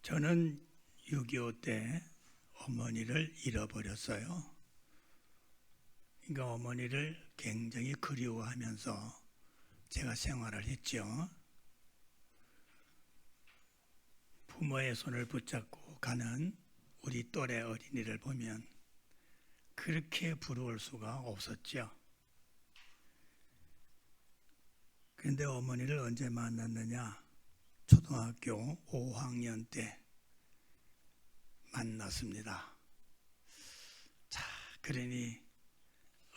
저는 6.25 때 어머니를 잃어버렸어요. 그러니까 어머니를 굉장히 그리워하면서 제가 생활을 했죠. 부모의 손을 붙잡고 가는 우리 또래 어린이를 보면 그렇게 부러울 수가 없었죠. 그런데 어머니를 언제 만났느냐? 초등학교 5학년 때 만났습니다. 자, 그러니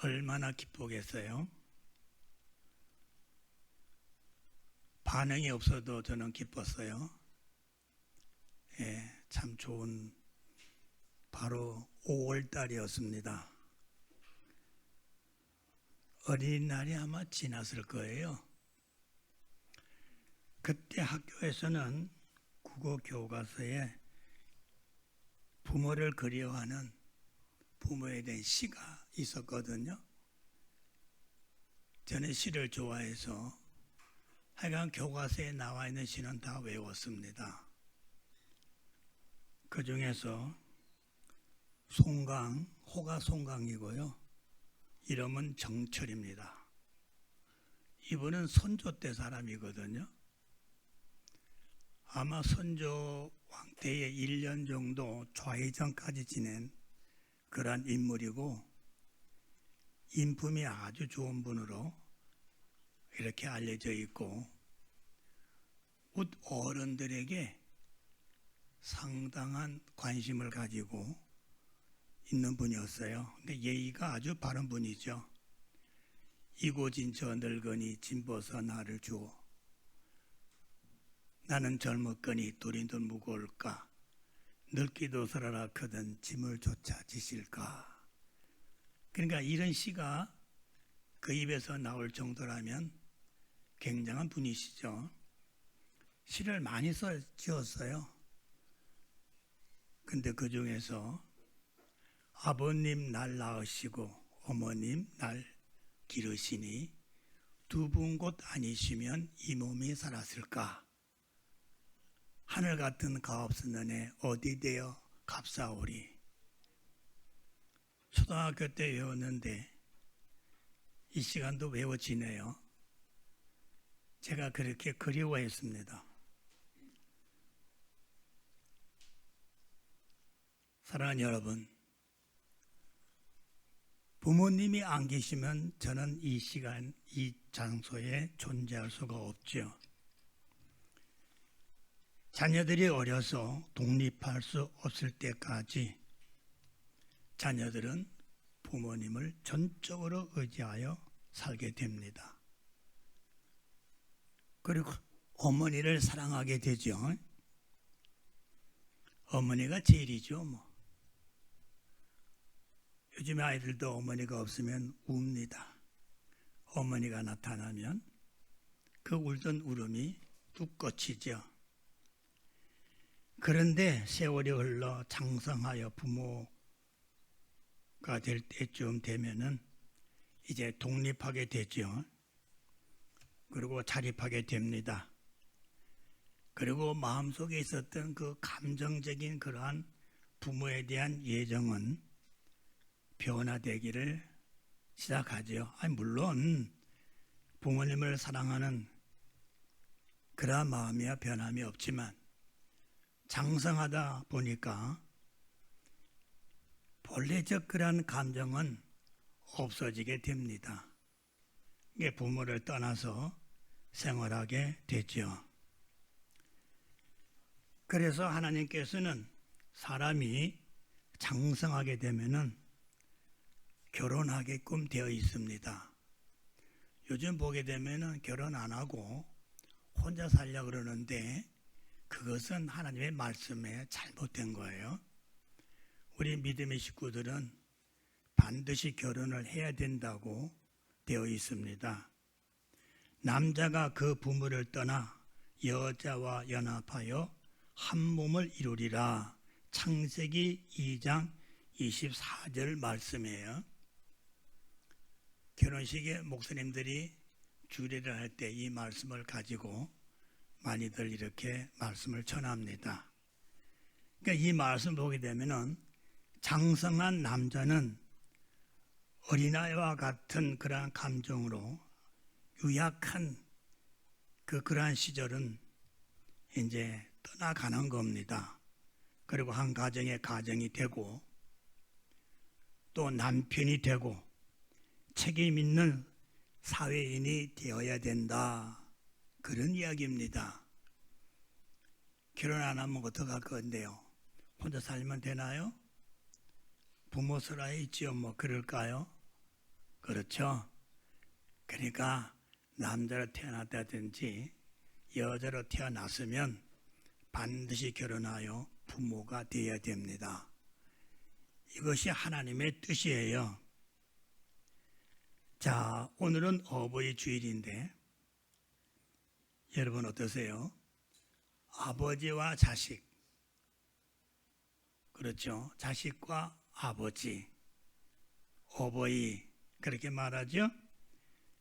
얼마나 기쁘겠어요? 반응이 없어도 저는 기뻤어요. 예, 참 좋은 바로 5월 달이었습니다. 어린이날이 아마 지났을 거예요. 그때 학교에서는 국어 교과서에 부모를 그리워하는 부모에 대한 시가 있었거든요. 저는 시를 좋아해서 하여간 교과서에 나와 있는 시는 다 외웠습니다. 그 중에서 송강, 호가 송강이고요. 이름은 정철입니다. 이분은 선조 때 사람이거든요. 아마 선조 왕때에 1년 정도 좌의정까지 지낸 그러한 인물이고 인품이 아주 좋은 분으로 이렇게 알려져 있고 어른들에게 상당한 관심을 가지고 있는 분이었어요. 그러니까 예의가 아주 바른 분이죠. 이고진저 늙으니 진보서 나를 주어 나는 젊었거니 돌이도 무거울까 늙기도 서라라 크든 짐을 조차 지실까. 그러니까 이런 시가 그 입에서 나올 정도라면 굉장한 분이시죠. 시를 많이 지었어요. 근데 그 중에서 아버님 날 낳으시고 어머님 날 기르시니 두 분 곧 아니시면 이 몸이 살았을까. 하늘 같은 가옵스는에 어디 되어 값사오리. 초등학교 때 외웠는데 이 시간도 외워지네요. 제가 그렇게 그리워했습니다. 사랑하는 여러분, 부모님이 안 계시면 저는 이 시간, 이 장소에 존재할 수가 없죠. 자녀들이 어려서 독립할 수 없을 때까지 자녀들은 부모님을 전적으로 의지하여 살게 됩니다. 그리고 어머니를 사랑하게 되죠. 어머니가 제일이죠. 요즘 아이들도 어머니가 없으면 웁니다. 어머니가 나타나면 그 울던 울음이 뚝 꺼지죠. 그런데 세월이 흘러 장성하여 부모가 될 때쯤 되면은 이제 독립하게 되죠. 그리고 자립하게 됩니다. 그리고 마음속에 있었던 그 감정적인 그러한 부모에 대한 예정은 변화되기를 시작하죠. 물론 부모님을 사랑하는 그러한 마음이야 변함이 없지만 장성하다 보니까 본래적 그러한 감정은 없어지게 됩니다. 이게 부모를 떠나서 생활하게 되죠. 그래서 하나님께서는 사람이 장성하게 되면은 결혼하게끔 되어 있습니다. 요즘 보게 되면은 결혼 안 하고 혼자 살려고 그러는데 그것은 하나님의 말씀에 잘못된 거예요. 우리 믿음의 식구들은 반드시 결혼을 해야 된다고 되어 있습니다. 남자가 그 부모를 떠나 여자와 연합하여 한 몸을 이루리라. 창세기 2장 24절 말씀이에요. 결혼식에 목사님들이 주례를 할 때 이 말씀을 가지고 많이들 이렇게 말씀을 전합니다. 그러니까 이 말씀 보게 되면은 장성한 남자는 어린아이와 같은 그러한 감정으로 유약한 그러한 시절은 이제 떠나가는 겁니다. 그리고 한 가정의 가정이 되고 또 남편이 되고 책임 있는 사회인이 되어야 된다. 그런 이야기입니다. 결혼 안 하면 어떡할 건데요? 혼자 살면 되나요? 부모 설화에 있지요. 뭐 그럴까요? 그렇죠. 그러니까 남자로 태어났다든지 여자로 태어났으면 반드시 결혼하여 부모가 되어야 됩니다. 이것이 하나님의 뜻이에요. 자, 오늘은 어버이 주일인데 여러분 어떠세요? 아버지와 자식, 그렇죠? 자식과 아버지, 어버이 그렇게 말하죠?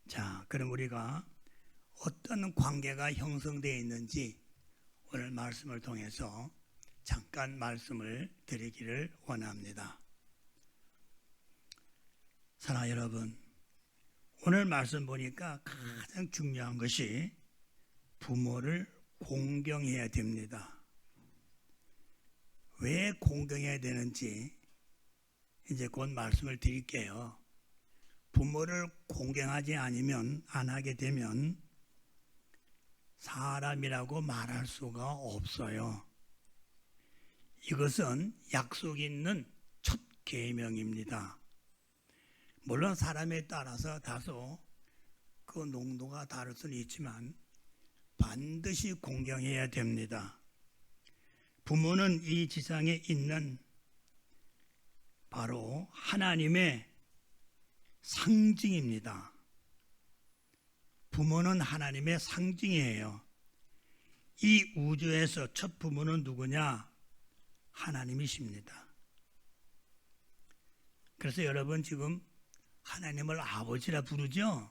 자, 그럼 우리가 어떤 관계가 형성되어 있는지 오늘 말씀을 통해서 잠깐 말씀을 드리기를 원합니다. 사랑하는 여러분, 오늘 말씀 보니까 가장 중요한 것이 부모를 공경해야 됩니다. 왜 공경해야 되는지 이제 곧 말씀을 드릴게요. 부모를 공경하지 않으면 안 하게 되면 사람이라고 말할 수가 없어요. 이것은 약속 있는 첫 계명입니다. 물론 사람에 따라서 다소 그 농도가 다를 수는 있지만 반드시 공경해야 됩니다. 부모는 이 지상에 있는 바로 하나님의 상징입니다. 부모는 하나님의 상징이에요. 이 우주에서 첫 부모는 누구냐? 하나님이십니다. 그래서 여러분 지금 하나님을 아버지라 부르죠?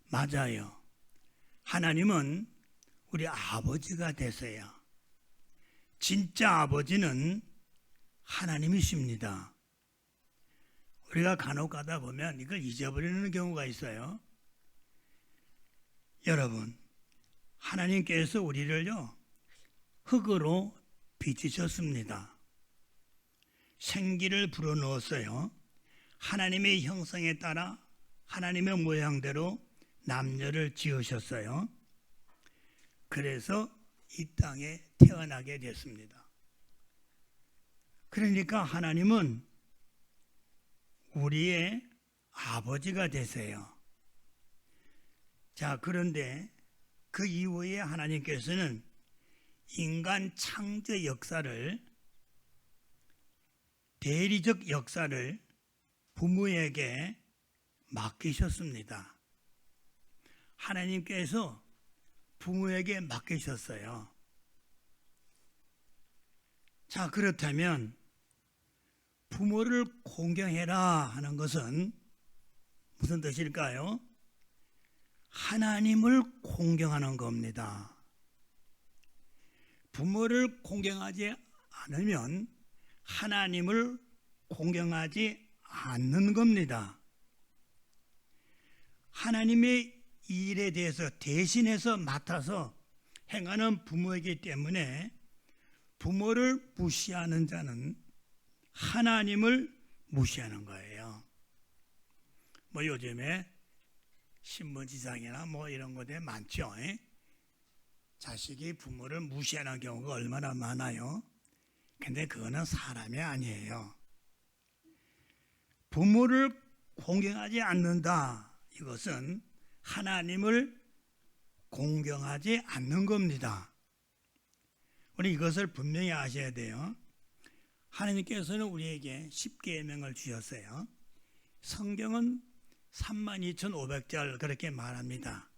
맞아요. 하나님은 우리 아버지가 되세요. 진짜 아버지는 하나님이십니다. 우리가 간혹 가다 보면 이걸 잊어버리는 경우가 있어요. 여러분, 하나님께서 우리를요 흙으로 빚으셨습니다. 생기를 불어넣었어요. 하나님의 형상에 따라 하나님의 모양대로 남녀를 지으셨어요. 그래서 이 땅에 태어나게 됐습니다. 그러니까 하나님은 우리의 아버지가 되세요. 자, 그런데 그 이후에 하나님께서는 인간 창조 역사를, 대리적 역사를 부모에게 맡기셨습니다. 하나님께서 부모에게 맡기셨어요. 자, 그렇다면 부모를 공경해라 하는 것은 무슨 뜻일까요? 하나님을 공경하는 겁니다. 부모를 공경하지 않으면 하나님을 공경하지 않는 겁니다. 하나님의 일에 대해서 대신해서 맡아서 행하는 부모이기 때문에 부모를 무시하는 자는 하나님을 무시하는 거예요. 뭐 요즘에 신문지상이나 뭐 이런 것에 많죠. 자식이 부모를 무시하는 경우가 얼마나 많아요. 근데 그거는 사람이 아니에요. 부모를 공경하지 않는다. 이것은 하나님을 공경하지 않는 겁니다. 우리 이것을 분명히 아셔야 돼요. 하나님께서는 우리에게 10계명을 주셨어요. 성경은 32,500절 그렇게 말합니다.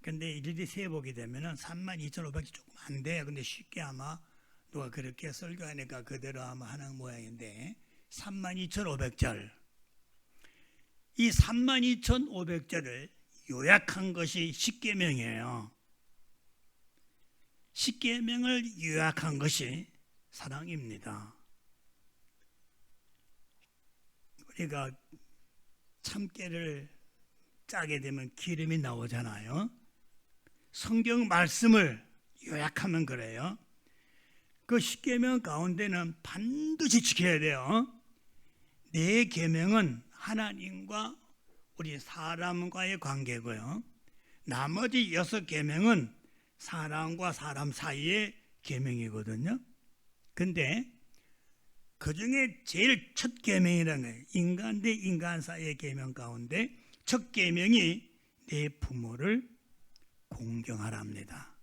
근데 일일이 세보게 되면 32,500절 조금 안 돼요. 근데 쉽게 아마 누가 그렇게 설교하니까 그대로 아마 하는 모양인데 32,500절. 이 32,500절을 요약한 것이 10계명이에요. 10계명을 요약한 것이 사랑입니다. 우리가 참깨를 짜게 되면 기름이 나오잖아요. 성경 말씀을 요약하면 그래요. 그 10계명 가운데는 반드시 지켜야 돼요. 4계명은 하나님과 우리 사람과의 관계고요. 나머지 6계명은 사람과 사람 사이의 계명이거든요. 근데 그 중에 제일 첫 계명이라는 거예요. 인간 대 인간 사이의 계명 가운데 첫 계명이 내 부모를 공경하랍니다.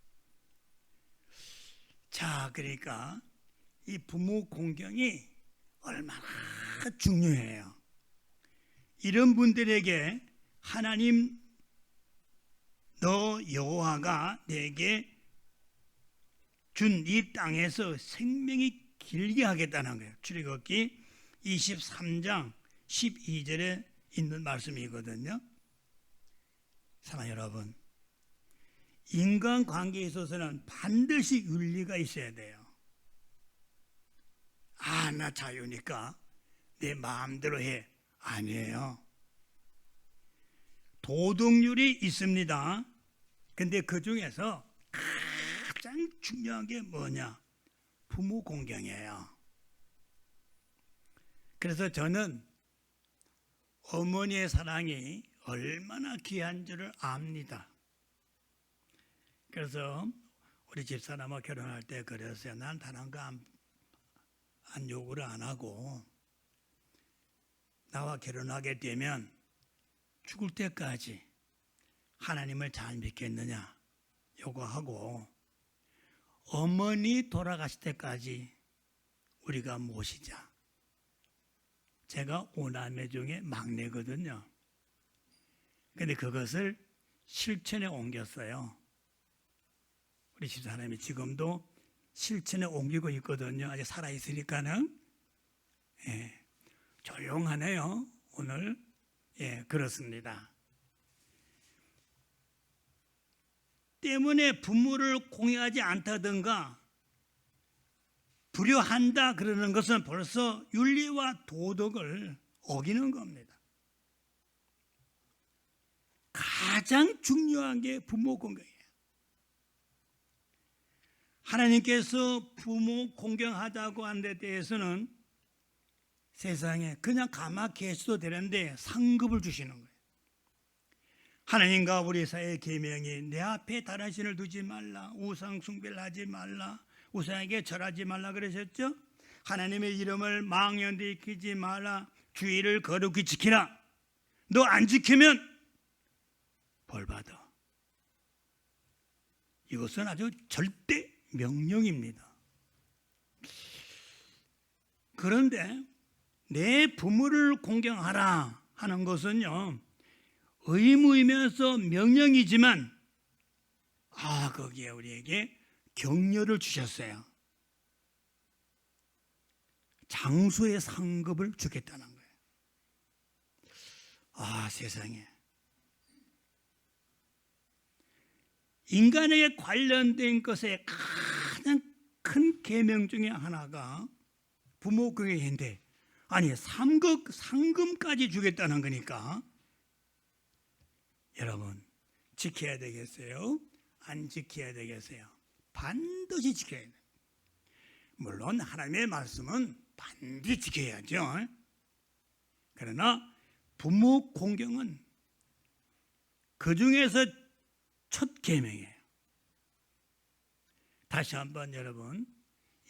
자, 그러니까 이 부모 공경이 얼마나 중요해요. 이런 분들에게 하나님 너 여호와가 내게 준 이 땅에서 생명이 길게 하겠다는 거예요. 출애굽기 23장 12절에 있는 말씀이거든요. 사랑하는 여러분, 인간관계에 있어서는 반드시 윤리가 있어야 돼요. 아, 나 자유니까 내 마음대로 해. 아니에요. 도덕률이 있습니다. 근데 그 중에서 가장 중요한 게 뭐냐? 부모 공경이에요. 그래서 저는 어머니의 사랑이 얼마나 귀한 줄을 압니다. 그래서 우리 집사람하고 결혼할 때 그랬어요. 난 다른 거 안 요구를 안 하고 나와 결혼하게 되면 죽을 때까지 하나님을 잘 믿겠느냐 요구하고 어머니 돌아가실 때까지 우리가 모시자. 제가 5남매 중에 막내거든요. 근데 그것을 실천에 옮겼어요. 우리 집사람이 지금도 실천에 옮기고 있거든요. 아직 살아있으니까는. 예, 조용하네요. 오늘. 예, 그렇습니다. 때문에 부모를 공경하지 않다든가 불효한다 그러는 것은 벌써 윤리와 도덕을 어기는 겁니다. 가장 중요한 게 부모 공경이에요. 하나님께서 부모 공경하자고 한 데 대해서는 세상에 그냥 가만히 계셔도 되는데 상급을 주시는 거예요. 하나님과 우리 사이의 계명이 내 앞에 다른 신을 두지 말라, 우상 숭배를 하지 말라, 우상에게 절하지 말라 그러셨죠? 하나님의 이름을 망연히 익히지 말라, 주의를 거룩히 지키라. 너 안 지키면 벌 받아. 이것은 아주 절대 명령입니다. 그런데 내 부모를 공경하라 하는 것은요, 의무이면서 명령이지만 거기에 우리에게 격려를 주셨어요. 장수의 상급을 주겠다는 거예요. 세상에. 인간에게 관련된 것에 가장 큰 계명 중에 하나가 부모 공경인데, 아니 상금까지 주겠다는 거니까 여러분 지켜야 되겠어요? 안 지켜야 되겠어요? 반드시 지켜야 돼요. 물론 하나님의 말씀은 반드시 지켜야죠. 그러나 부모 공경은 그 중에서 첫 계명이에요. 다시 한번 여러분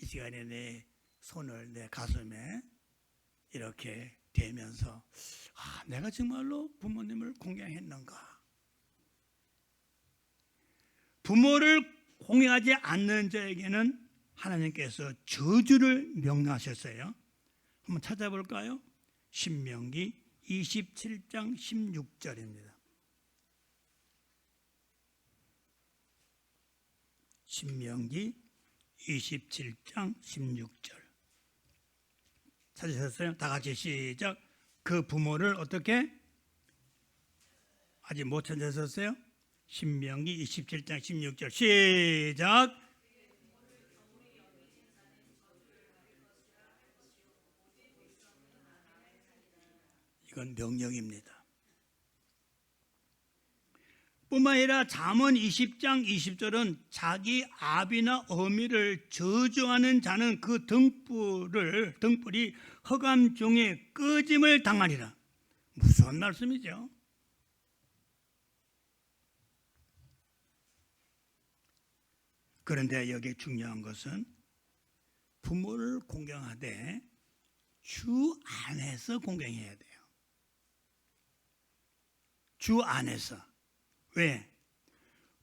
이 시간에 내 손을 내 가슴에 이렇게 대면서 내가 정말로 부모님을 공경했는가? 부모를 공경하지 않는 자에게는 하나님께서 저주를 명령하셨어요. 한번 찾아볼까요? 신명기 27장 16절입니다. 신명기 27장 16절. 찾으셨어요? 다 같이 시작. 그 부모를 어떻게? 아직 못 찾으셨어요? 신명기 27장 16절 시작. 그건 명령입니다. 뿐만 아니라 잠언 20장 20절은 자기 아비나 어미를 저주하는 자는 그 등불이 흑암 중에 꺼짐을 당하리라. 무서운 말씀이죠. 그런데 여기 중요한 것은 부모를 공경하되 주 안에서 공경해야 돼요. 주 안에서. 왜?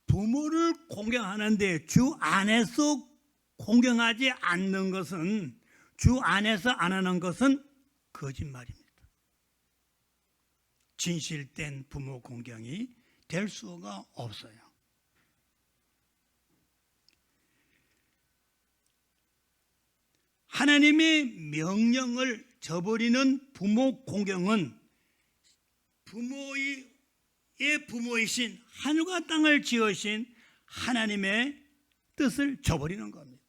부모를 공경하는데 주 안에서 공경하지 않는 것은, 주 안에서 안 하는 것은 거짓말입니다. 진실된 부모 공경이 될 수가 없어요. 하나님의 명령을 저버리는 부모 공경은 부모의 부모이신 하늘과 땅을 지으신 하나님의 뜻을 저버리는 겁니다.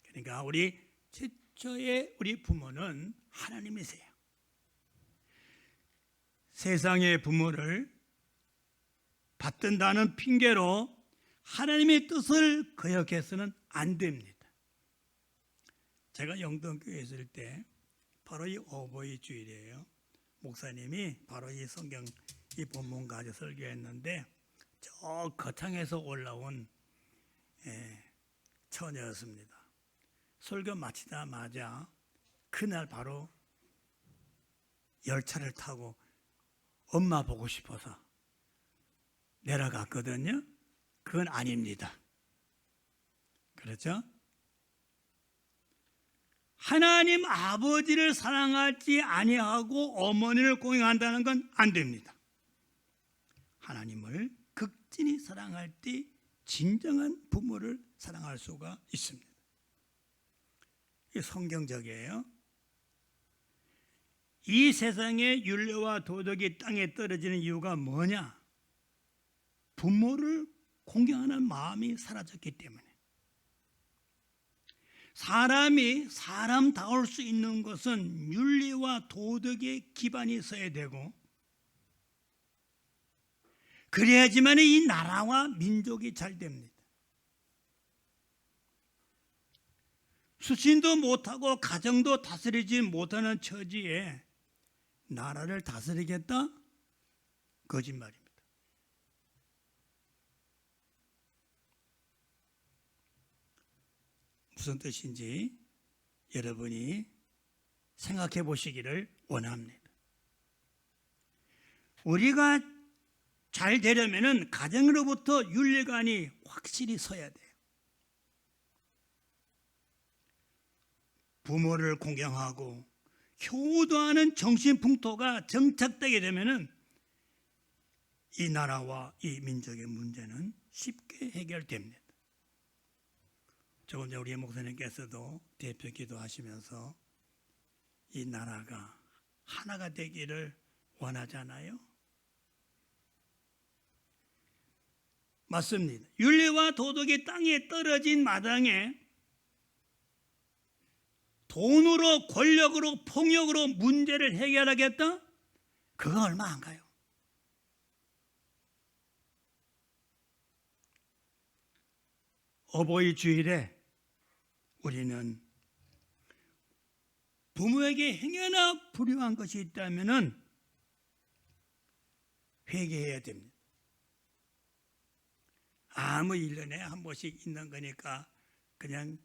그러니까 우리 최초의 우리 부모는 하나님이세요. 세상의 부모를 받든다는 핑계로 하나님의 뜻을 거역해서는 안 됩니다. 제가 영동교회에 있을 때 바로 이 어버이 주일이에요. 목사님이 바로 이 성경 이 본문 가지고 설교했는데 저 거창에서 올라온 처녀였습니다. 설교 마치자마자 그날 바로 열차를 타고 엄마 보고 싶어서 내려갔거든요. 그건 아닙니다. 그렇죠? 하나님 아버지를 사랑하지 아니하고 어머니를 공경한다는 건 안 됩니다. 하나님을 극진히 사랑할 때 진정한 부모를 사랑할 수가 있습니다. 이게 성경적이에요. 이 세상의 윤리와 도덕이 땅에 떨어지는 이유가 뭐냐? 부모를 공경하는 마음이 사라졌기 때문에. 사람이 사람다울 수 있는 것은 윤리와 도덕의 기반이 있어야 되고, 그래야지만 이 나라와 민족이 잘 됩니다. 수신도 못하고 가정도 다스리지 못하는 처지에 나라를 다스리겠다? 거짓말입니다. 무슨 뜻인지 여러분이 생각해 보시기를 원합니다. 우리가 잘 되려면 가정으로부터 윤리관이 확실히 서야 돼요. 부모를 공경하고 효도하는 정신풍토가 정착되게 되면 이 나라와 이 민족의 문제는 쉽게 해결됩니다. 조금 전에 우리 목사님께서도 대표 기도하시면서 이 나라가 하나가 되기를 원하잖아요. 맞습니다. 윤리와 도덕이 땅에 떨어진 마당에 돈으로, 권력으로, 폭력으로 문제를 해결하겠다? 그거 얼마 안 가요. 어버이 주일에 우리는 부모에게 행여나 불효한 것이 있다면 회개해야 됩니다. 아무 1년에 한 번씩 있는 거니까 그냥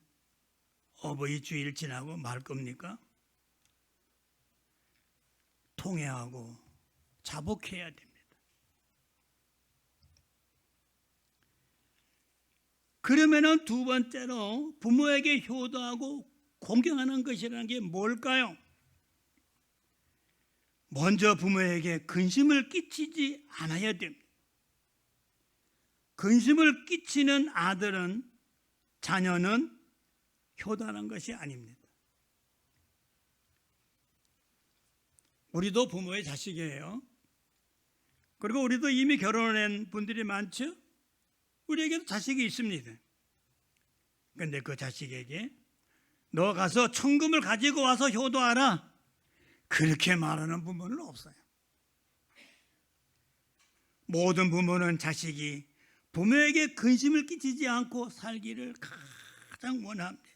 어버이 주일 지나고 말 겁니까? 통회하고 자복해야 됩니다. 그러면은 두 번째로 부모에게 효도하고 공경하는 것이라는 게 뭘까요? 먼저 부모에게 근심을 끼치지 않아야 됩니다. 근심을 끼치는 아들은, 자녀는 효도하는 것이 아닙니다. 우리도 부모의 자식이에요. 그리고 우리도 이미 결혼한 분들이 많죠? 우리에게도 자식이 있습니다. 그런데 그 자식에게 너 가서 천금을 가지고 와서 효도하라, 그렇게 말하는 부모는 없어요. 모든 부모는 자식이 부모에게 근심을 끼치지 않고 살기를 가장 원합니다.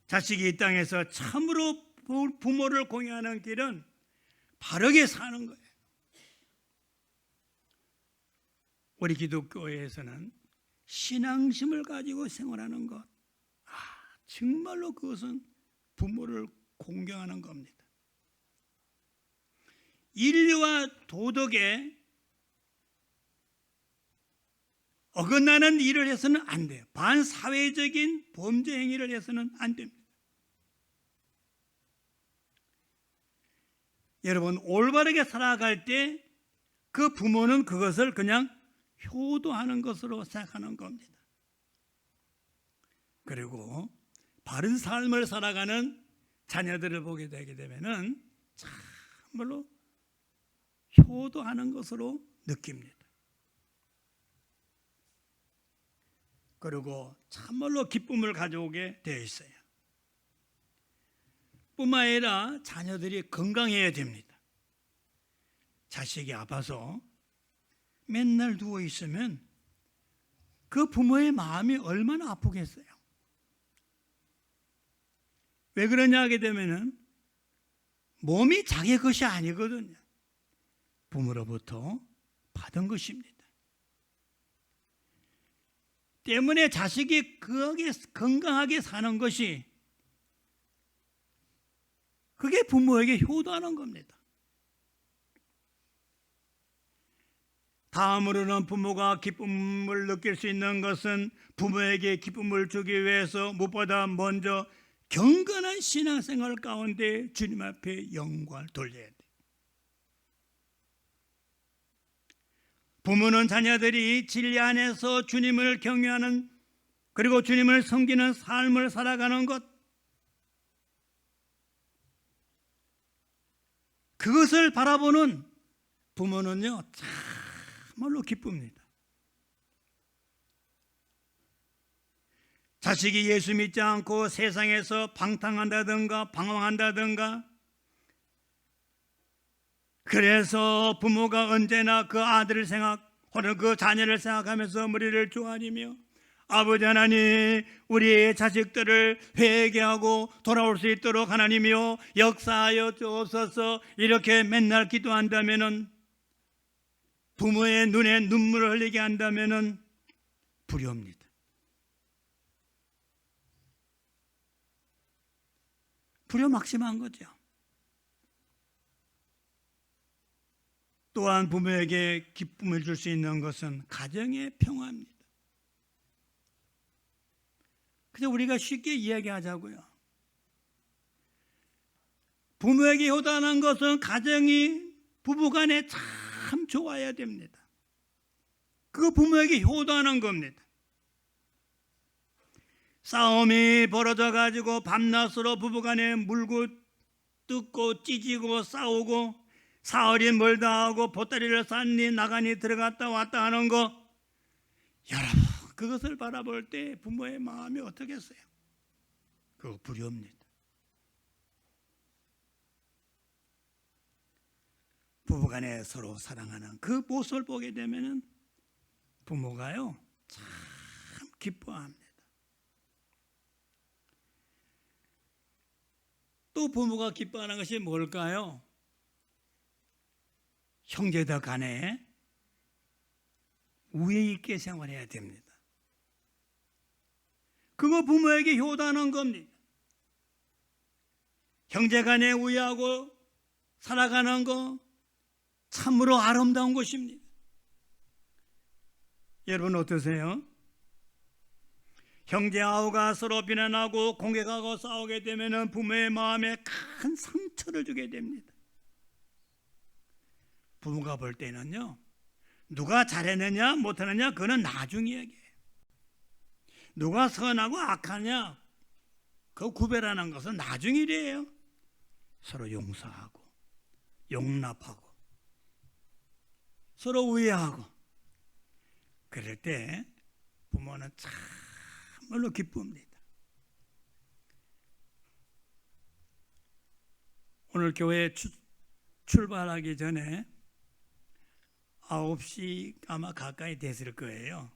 자식이 이 땅에서 참으로 부모를 공경하는 길은 바르게 사는 거예요. 우리 기독교회에서는 신앙심을 가지고 생활하는 것, 정말로 그것은 부모를 공경하는 겁니다. 인류와 도덕에 어긋나는 일을 해서는 안 돼요. 반사회적인 범죄 행위를 해서는 안 됩니다. 여러분, 올바르게 살아갈 때 그 부모는 그것을 그냥 효도하는 것으로 생각하는 겁니다. 그리고 바른 삶을 살아가는 자녀들을 보게 되게 되면은 참말로 효도하는 것으로 느낍니다. 그리고 참말로 기쁨을 가져오게 되어 있어요. 뿐만 아니라 자녀들이 건강해야 됩니다. 자식이 아파서 맨날 누워 있으면 그 부모의 마음이 얼마나 아프겠어요. 왜 그러냐 하게 되면은 몸이 자기 것이 아니거든요. 부모로부터 받은 것입니다. 때문에 자식이 건강하게 사는 것이 그게 부모에게 효도하는 겁니다. 다음으로는 부모가 기쁨을 느낄 수 있는 것은 부모에게 기쁨을 주기 위해서 무엇보다 먼저 경건한 신앙생활 가운데 주님 앞에 영광을 돌려야 돼요. 부모는 자녀들이 진리 안에서 주님을 경외하는 그리고 주님을 섬기는 삶을 살아가는 것, 그것을 바라보는 부모는요 참말로 기쁩니다. 자식이 예수 믿지 않고 세상에서 방탕한다든가 방황한다든가, 그래서 부모가 언제나 그 아들을 혹은 그 자녀를 생각하면서 머리를 조아리며 아버지 하나님, 우리의 자식들을 회개하고 돌아올 수 있도록 하나님이여 역사하여 주옵소서, 이렇게 맨날 기도한다면은, 부모의 눈에 눈물을 흘리게 한다면은 불효입니다. 불효막심한 거죠. 또한 부모에게 기쁨을 줄 수 있는 것은 가정의 평화입니다. 그래서 우리가 쉽게 이야기하자고요. 부모에게 효도하는 것은 가정이 부부간에 참 좋아야 됩니다. 그거 부모에게 효도하는 겁니다. 싸움이 벌어져 가지고 밤낮으로 부부간에 물고 뜯고 찢고 싸우고 사흘이 멀다 하고 보따리를 쌌니 나가니 들어갔다 왔다 하는 거, 여러분 그것을 바라볼 때 부모의 마음이 어떻겠어요? 그거 불효입니다. 부부간에 서로 사랑하는 그 모습을 보게 되면은 부모가요 참 기뻐합니다. 또 부모가 기뻐하는 것이 뭘까요? 형제들 간에 우애 있게 생활해야 됩니다. 그거 부모에게 효도하는 겁니다. 형제 간에 우애하고 살아가는 거 참으로 아름다운 것입니다. 여러분 어떠세요? 형제아우가 서로 비난하고 공격하고 싸우게 되면 부모의 마음에 큰 상처를 주게 됩니다. 부모가 볼 때는요, 누가 잘했느냐 못하느냐 그거는 나중 이야기예요. 누가 선하고 악하냐 그 구별하는 것은 나중 일이에요. 서로 용서하고 용납하고 서로 우애하고 그럴 때 부모는 참말로 기쁩니다. 오늘 교회 출발하기 전에 9시 아마 가까이 됐을 거예요.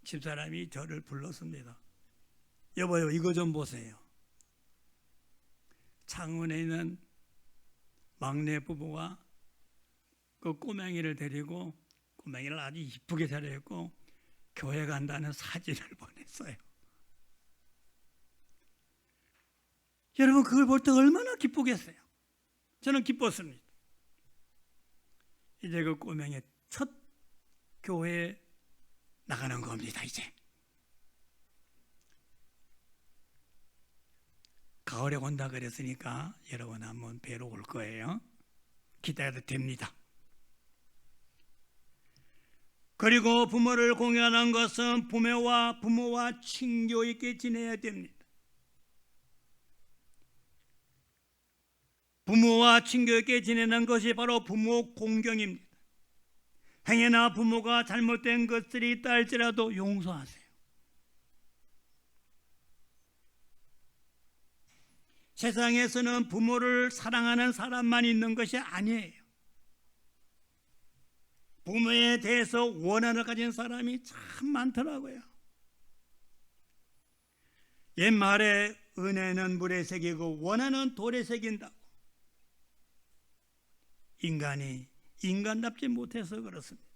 집사람이 저를 불렀습니다. 여보요, 이거 좀 보세요. 창원에 있는 막내 부부가 그 꼬맹이를 데리고, 꼬맹이를 아주 이쁘게 차려입고 교회 간다는 사진을 보냈어요. 여러분, 그걸 볼 때 얼마나 기쁘겠어요. 저는 기뻤습니다. 이제 그 꼬맹이 첫 교회에 나가는 겁니다. 이제 가을에 온다 그랬으니까 여러분 한번 뵈러 올 거예요. 기다려도 됩니다. 그리고 부모를 공연한 것은 부모와 친교 있게 지내야 됩니다. 부모와 친교 있게 지내는 것이 바로 부모 공경입니다. 행여나 부모가 잘못된 것들이 있다 할지라도 용서하세요. 세상에서는 부모를 사랑하는 사람만 있는 것이 아니에요. 부모에 대해서 원한을 가진 사람이 참 많더라고요. 옛말에 은혜는 물에 새기고 원한은 돌에 새긴다고. 인간이 인간답지 못해서 그렇습니다.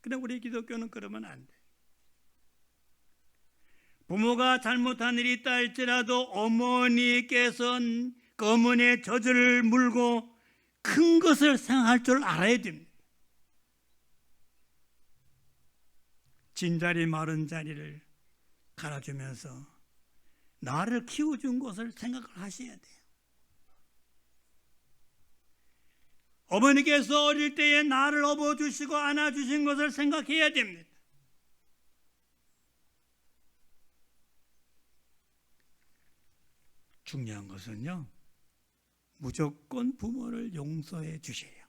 그런데 우리 기독교는 그러면 안 돼요. 부모가 잘못한 일이 있다 할지라도 어머니께서는 그 어머니의 젖을 물고 큰 것을 생각할 줄 알아야 됩니다. 진자리 마른 자리를 갈아주면서 나를 키워준 것을 생각을 하셔야 돼요. 어머니께서 어릴 때에 나를 업어주시고 안아주신 것을 생각해야 됩니다. 중요한 것은요, 무조건 부모를 용서해 주세요.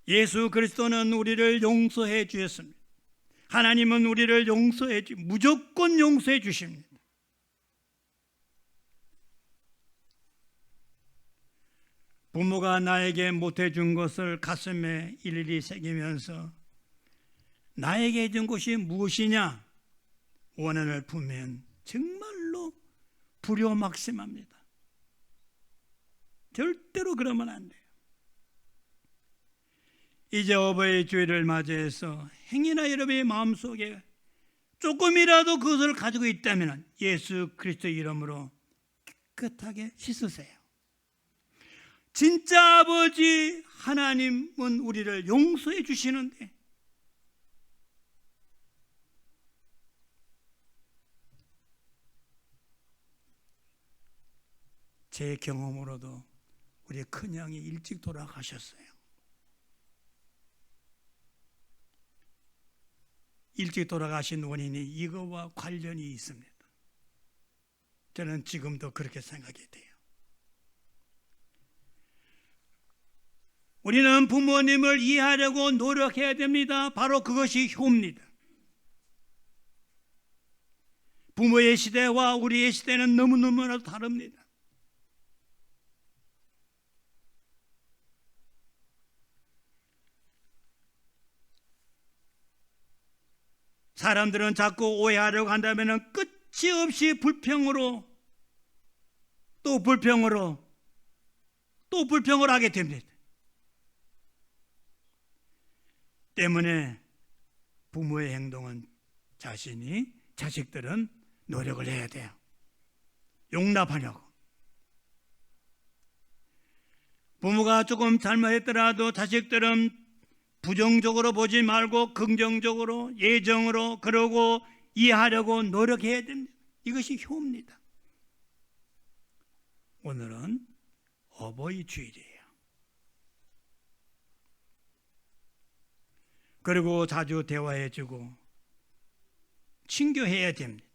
예수 그리스도는 우리를 용서해 주셨습니다. 하나님은 우리를 무조건 용서해 주십니다. 부모가 나에게 못해준 것을 가슴에 일일이 새기면서 나에게 해준 것이 무엇이냐 원한을 품으면 정말로 불효막심합니다. 절대로 그러면 안 돼요. 이제 어버이 주일을 맞이해서 행여나 여러분의 마음속에 조금이라도 그것을 가지고 있다면 예수 그리스도의 이름으로 깨끗하게 씻으세요. 진짜 아버지 하나님은 우리를 용서해 주시는데 제 경험으로도 우리 큰형이 일찍 돌아가셨어요. 일찍 돌아가신 원인이 이거와 관련이 있습니다. 저는 지금도 그렇게 생각이 돼요. 우리는 부모님을 이해하려고 노력해야 됩니다. 바로 그것이 효입니다. 부모의 시대와 우리의 시대는 너무너무나 다릅니다. 사람들은 자꾸 오해하려고 한다면 끝이 없이 불평으로 또 불평으로 하게 됩니다. 때문에 부모의 행동은 자식들은 노력을 해야 돼요. 용납하려고. 부모가 조금 잘못했더라도 자식들은 부정적으로 보지 말고 긍정적으로 예정으로 그러고 이해하려고 노력해야 됩니다. 이것이 효입니다. 오늘은 어버이 주일이에요. 그리고 자주 대화해주고 친교해야 됩니다.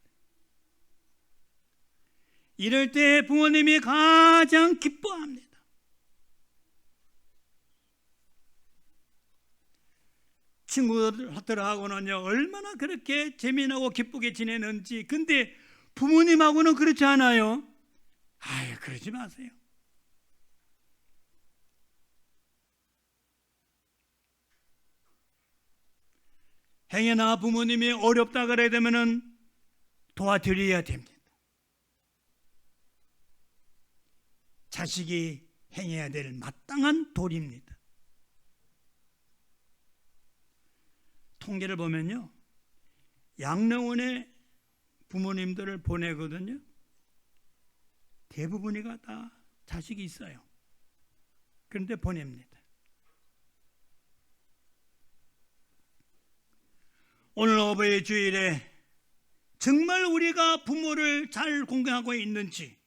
이럴 때 부모님이 가장 기뻐합니다. 친구들하고는요 얼마나 그렇게 재미나고 기쁘게 지내는지. 근데 부모님하고는 그렇지 않아요? 아유, 그러지 마세요. 행여나 부모님이 어렵다 그래야 되면은 도와드려야 됩니다. 자식이 행해야 될 마땅한 도리입니다. 통계를 보면요, 양로원에 부모님들을 보내거든요. 대부분이가 다 자식이 있어요. 그런데 보냅니다. 오늘 어버이 주일에 정말 우리가 부모를 잘 공경하고 있는지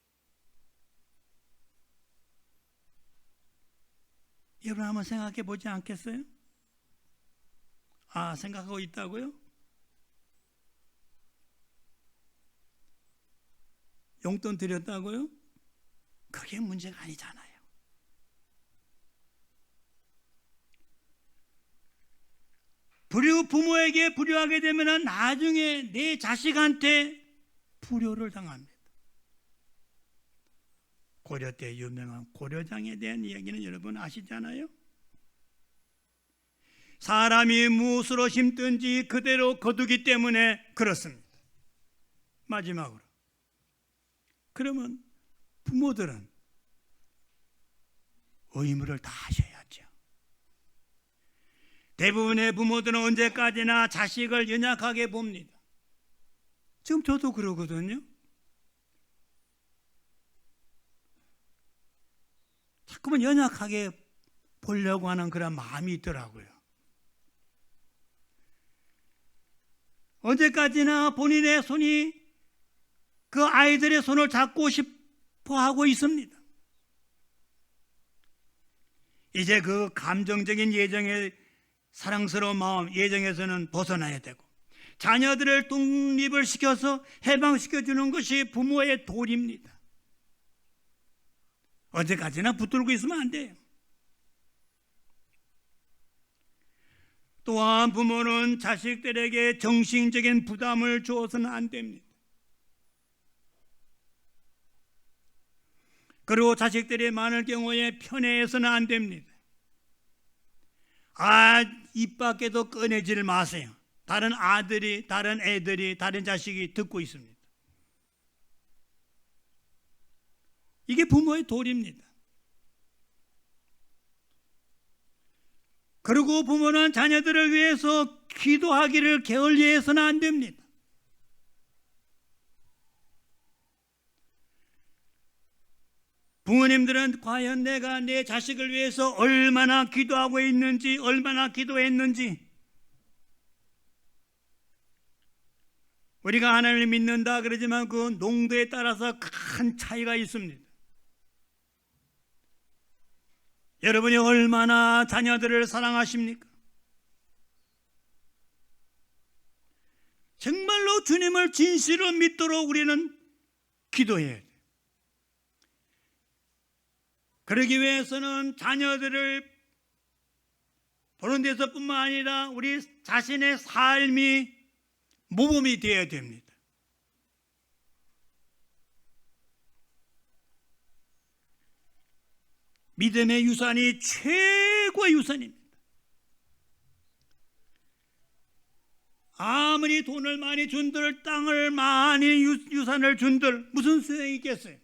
여러분 한번 생각해 보지 않겠어요? 아, 생각하고 있다고요? 용돈 드렸다고요? 그게 문제가 아니잖아요. 부모에게 불효하게 되면 나중에 내 자식한테 불효를 당합니다. 고려 때 유명한 고려장에 대한 이야기는 여러분 아시잖아요? 사람이 무엇으로 심든지 그대로 거두기 때문에 그렇습니다. 마지막으로, 그러면 부모들은 의무를 다 하셔야죠. 대부분의 부모들은 언제까지나 자식을 연약하게 봅니다. 지금 저도 그러거든요. 자꾸만 연약하게 보려고 하는 그런 마음이 있더라고요. 언제까지나 본인의 손이 그 아이들의 손을 잡고 싶어 하고 있습니다. 이제 그 감정적인 예정의 사랑스러운 마음, 예정에서는 벗어나야 되고 자녀들을 독립을 시켜서 해방시켜주는 것이 부모의 도리입니다. 언제까지나 붙들고 있으면 안 돼요. 또한 부모는 자식들에게 정신적인 부담을 주어서는 안 됩니다. 그리고 자식들이 많을 경우에 편애해서는 안 됩니다. 입 밖에도 꺼내질 마세요. 다른 아들이, 다른 애들이, 다른 자식이 듣고 있습니다. 이게 부모의 도리입니다. 그리고 부모는 자녀들을 위해서 기도하기를 게을리해서는 안 됩니다. 부모님들은 과연 내가 내 자식을 위해서 얼마나 기도하고 있는지, 얼마나 기도했는지, 우리가 하나님을 믿는다 그러지만 그 농도에 따라서 큰 차이가 있습니다. 여러분이 얼마나 자녀들을 사랑하십니까? 정말로 주님을 진실로 믿도록 우리는 기도해야 돼요. 그러기 위해서는 자녀들을 보는 데서뿐만 아니라 우리 자신의 삶이 모범이 되어야 됩니다. 믿음의 유산이 최고의 유산입니다. 아무리 돈을 많이 준들, 땅을 많이 유산을 준들 무슨 소용이 있겠어요?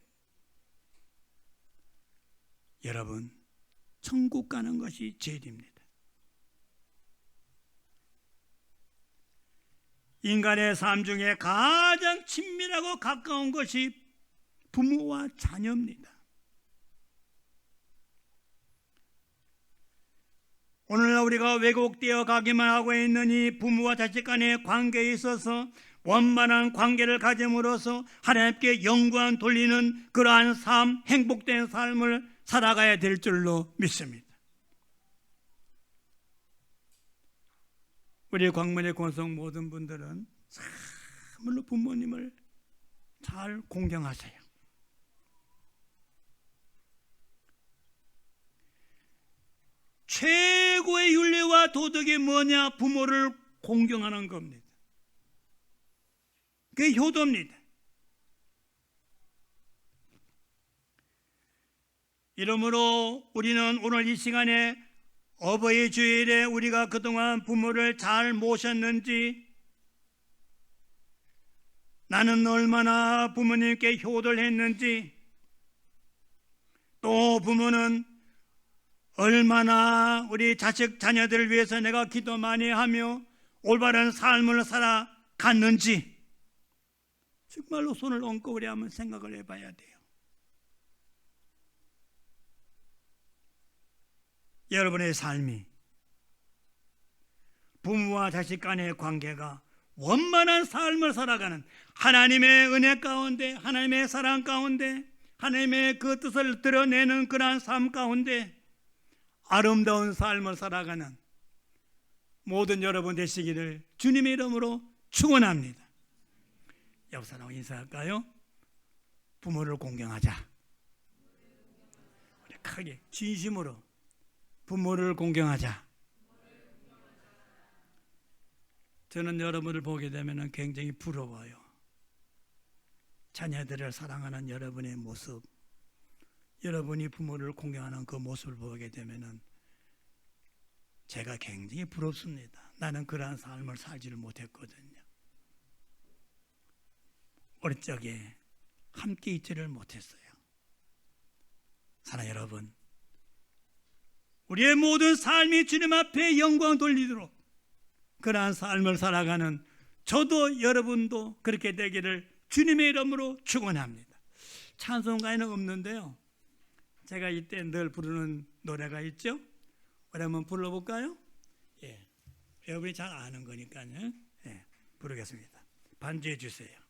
여러분, 천국 가는 것이 제일입니다. 인간의 삶 중에 가장 친밀하고 가까운 것이 부모와 자녀입니다. 오늘날 우리가 왜곡되어 가기만 하고 있는 이 부모와 자식 간의 관계에 있어서 원만한 관계를 가짐으로써 하나님께 영광 돌리는 그러한 삶, 행복된 삶을 살아가야 될 줄로 믿습니다. 우리 광문의 권성 모든 분들은 참으로 부모님을 잘 공경하세요. 최고의 윤리와 도덕이 뭐냐? 부모를 공경하는 겁니다. 그게 효도입니다. 이러므로 우리는 오늘 이 시간에 어버이 주일에 우리가 그동안 부모를 잘 모셨는지, 나는 얼마나 부모님께 효도를 했는지, 또 부모는 얼마나 우리 자식 자녀들을 위해서 내가 기도 많이 하며 올바른 삶을 살아갔는지 정말로 손을 얹고 우리 한번 생각을 해봐야 돼요. 여러분의 삶이, 부모와 자식 간의 관계가 원만한 삶을 살아가는 하나님의 은혜 가운데, 하나님의 사랑 가운데, 하나님의 그 뜻을 드러내는 그러한 삶 가운데 아름다운 삶을 살아가는 모든 여러분 되시기를 주님의 이름으로 축원합니다. 옆 사람하고 인사할까요? 부모를 공경하자. 우리 크게 진심으로 부모를 공경하자. 저는 여러분을 보게 되면 굉장히 부러워요. 자녀들을 사랑하는 여러분의 모습, 여러분이 부모를 공경하는 그 모습을 보게 되면 제가 굉장히 부럽습니다. 나는 그러한 삶을 살지를 못했거든요. 어릴 적에 함께 있지를 못했어요. 사랑 여러분, 우리의 모든 삶이 주님 앞에 영광 돌리도록 그러한 삶을 살아가는 저도 여러분도 그렇게 되기를 주님의 이름으로 축원합니다. 찬송가에는 없는데요, 제가 이때 늘 부르는 노래가 있죠. 우리 한번 불러볼까요? 예, 여러분이 잘 아는 거니까요. 예, 부르겠습니다. 반주해 주세요.